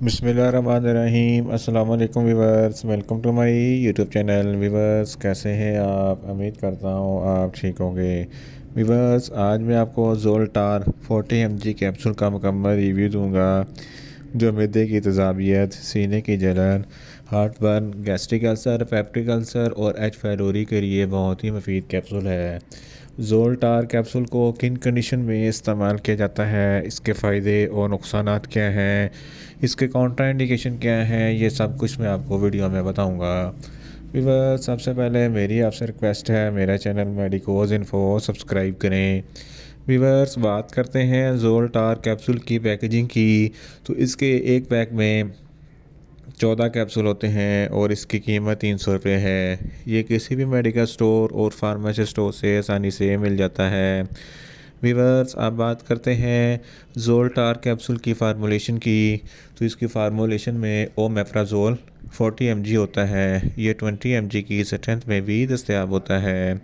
बिस्मिल्लाहिर्रहमानिर्रहीम। अस्सलाम वालेकुम viewers, welcome to my YouTube channel. Viewers, कैसे हैं आप? उम्मीद करता हूँ आप ठीक होंगे। वीवर्स, आज मैं आपको ज़ोल्टार 40 mg कैप्सूल का मुकम्मल रिव्यू दूंगा, जो मैदे की तेज़ाबियत, सीने की जलन, heart burn, gastric ulcer, peptic ulcer और एच फाइलोरी के लिए बहुत ही मुफीद कैप्सूल है। ज़ोल्टार कैप्सूल को किन कंडीशन में इस्तेमाल किया जाता है, इसके फ़ायदे और नुकसानात क्या हैं, इसके काउंटर इंडिकेशन क्या हैं, ये सब कुछ मैं आपको वीडियो में बताऊंगा। व्यूअर्स, सबसे पहले मेरी आपसे रिक्वेस्ट है, मेरा चैनल मेडिकोज इन्फो सब्सक्राइब करें। व्यूअर्स, बात करते हैं ज़ोल्टार कैप्सूल की पैकेजिंग की। तो इसके एक पैक में 14 कैप्सूल होते हैं और इसकी कीमत 300 रुपये है। ये किसी भी मेडिकल स्टोर और फार्मेसी स्टोर से आसानी से मिल जाता है। वीवर्स, अब बात करते हैं ज़ोल्टार कैप्सूल की फार्मूलेशन की। तो इसकी फार्मूलेशन में ओमेप्राजोल 40 mg होता है। ये 20 mg की स्ट्रेंथ में भी दस्तयाब होता है।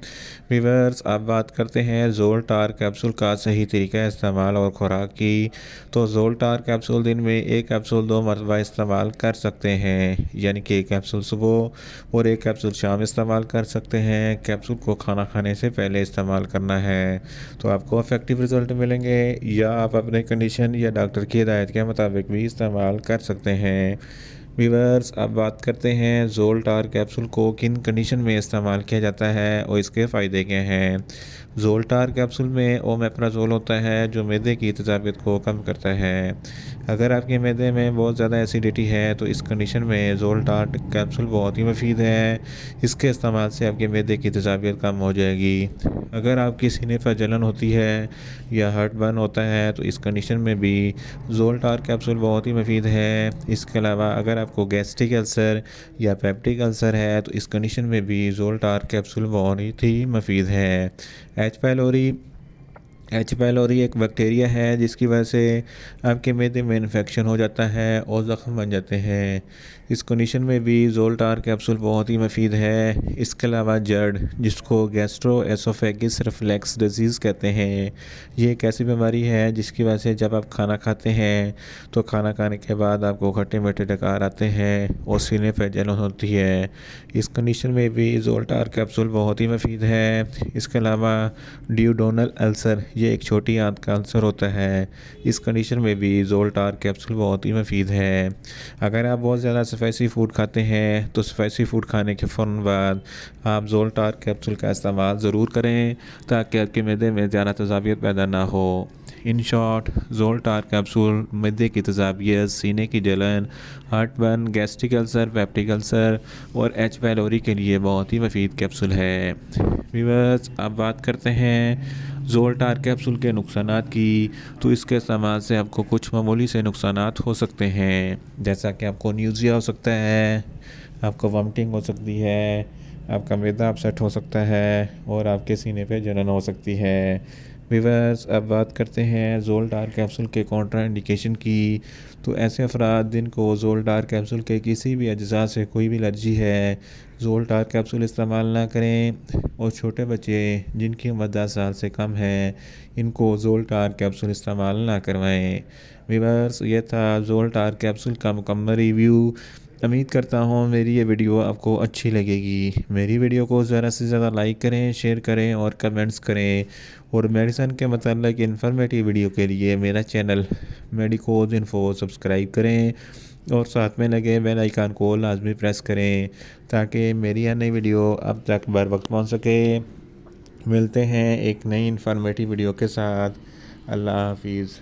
वीवर्स, अब बात करते हैं ज़ोल्टार कैप्सूल का सही तरीका इस्तेमाल और खुराक की। तो ज़ोल्टार कैप्सूल दिन में एक कैप्सूल 2 मरतबा इस्तेमाल कर सकते हैं, यानी कि एक कैप्सूल सुबह और एक कैप्सूल शाम इस्तेमाल कर सकते हैं। कैप्सूल को खाना खाने से पहले इस्तेमाल करना है तो आपको इफ़ेक्टिव रिज़ल्ट मिलेंगे, या आप अपने कंडीशन या डॉक्टर की हिदायत के मुताबिक भी इस्तेमाल कर सकते हैं। वीवर्स, अब बात करते हैं ज़ोल्टार कैप्सूल को किन कंडीशन में इस्तेमाल किया जाता है और इसके फ़ायदे क्या हैं। ज़ोल्टार कैप्सूल में ओमेप्राजोल होता है, जो मैदे की तेज़ाबियत को कम करता है। अगर आपके मैदे में बहुत ज़्यादा एसिडिटी है तो इस कंडीशन में ज़ोल्टार कैप्सूल बहुत ही मुफीद है। इसके इस्तेमाल से आपके मैदे की तेज़ाबियत कम हो जाएगी। अगर आपकी सीने पर जलन होती है या हार्ट बर्न होता है तो इस कंडीशन में भी ज़ोल्टार कैप्सूल बहुत ही मुफीद है। इसके अलावा अगर आपको गैस्ट्रिक अल्सर या पेप्टिक अल्सर है तो इस कंडीशन में भी ज़ोल्टार कैप्सूल बहुत ही मुफीद है। एच पाइलोरी एच पाइलोरी एक बैक्टीरिया है जिसकी वजह से आपके मैदे में इन्फेक्शन हो जाता है और ज़ख्म बन जाते हैं। इस कंडीशन में भी ज़ोल्टार कैप्सूल बहुत ही मुफीद है। इसके अलावा जर्ड, जिसको गैस्ट्रो एसोफेगिस रिफ्लेक्स डिजीज़ कहते हैं, ये एक ऐसी बीमारी है जिसकी वजह से जब आप खाना खाते हैं तो खाना खाने के बाद आपको खट्टे मीठे डकार आते हैं और सीने पर जलन होती है। इस कंडीशन में भी ज़ोल्टार कैप्सूल बहुत ही मुफीद है। इसके अलावा ड्यूडोनल अल्सर, ये एक छोटी आंत का अल्सर होता है। इस कंडीशन में भी ज़ोल्टार कैप्सूल बहुत ही मुफीद है। अगर आप बहुत ज़्यादा स्पाइसी फ़ूड खाते हैं तो स्पाइसी फ़ूड खाने के फ़ौरन बाद आप ज़ोल्टार कैप्सूल का इस्तेमाल ज़रूर करें, ताकि आपके मैदे में ज़्यादा तेज़ाबियत पैदा ना हो। इन शॉर्ट, ज़ोल्टार कैप्सूल मैदे की तेज़ाबियत, सीने की जलन, heart burn, gastric ulcer, peptic ulcer और एच पाइलोरी के लिए बहुत ही मुफीद कैप्सूल है। व्यूअर्स, अब बात करते हैं ज़ोल्टार कैप्सूल के नुकसानात की। तो इसके इस्तेमाल से आपको कुछ मामूली से नुकसानात हो सकते हैं, जैसा कि आपको न्यूज़िया हो सकता है, आपको वॉमिटिंग हो सकती है, आपका मैदा अपसेट हो सकता है और आपके सीने पे जलन हो सकती है। व्यूअर्स, अब बात करते हैं ज़ोल्टार कैप्सूल के काउंटर इंडिकेशन की। तो ऐसे अफराद जिनको ज़ोल्टार कैप्सूल के किसी भी अज्जा से कोई भी एलर्जी है, ज़ोल्टार कैप्सूल इस्तेमाल ना करें। और छोटे बच्चे जिनकी उम्र 10 साल से कम है, इनको ज़ोल्टार कैप्सूल इस्तेमाल ना करवाएं। व्यूअर्स, ये था ज़ोल्टार कैप्सूल का मुकम्मल रिव्यू। उम्मीद करता हूँ मेरी ये वीडियो आपको अच्छी लगेगी। मेरी वीडियो को ज़्यादा से ज़्यादा लाइक करें, शेयर करें और कमेंट्स करें। और मेडिसन के मतलब इन्फॉर्मेटिव वीडियो के लिए मेरा चैनल मेडिकोज इन्फो सब्सक्राइब करें और साथ में लगे बेल आइकन को लाजमी प्रेस करें, ताकि मेरी नई वीडियो अब तक बर वक्त पहुँच सके। मिलते हैं एक नई इन्फॉर्मेटिव वीडियो के साथ। अल्लाह हाफिज़।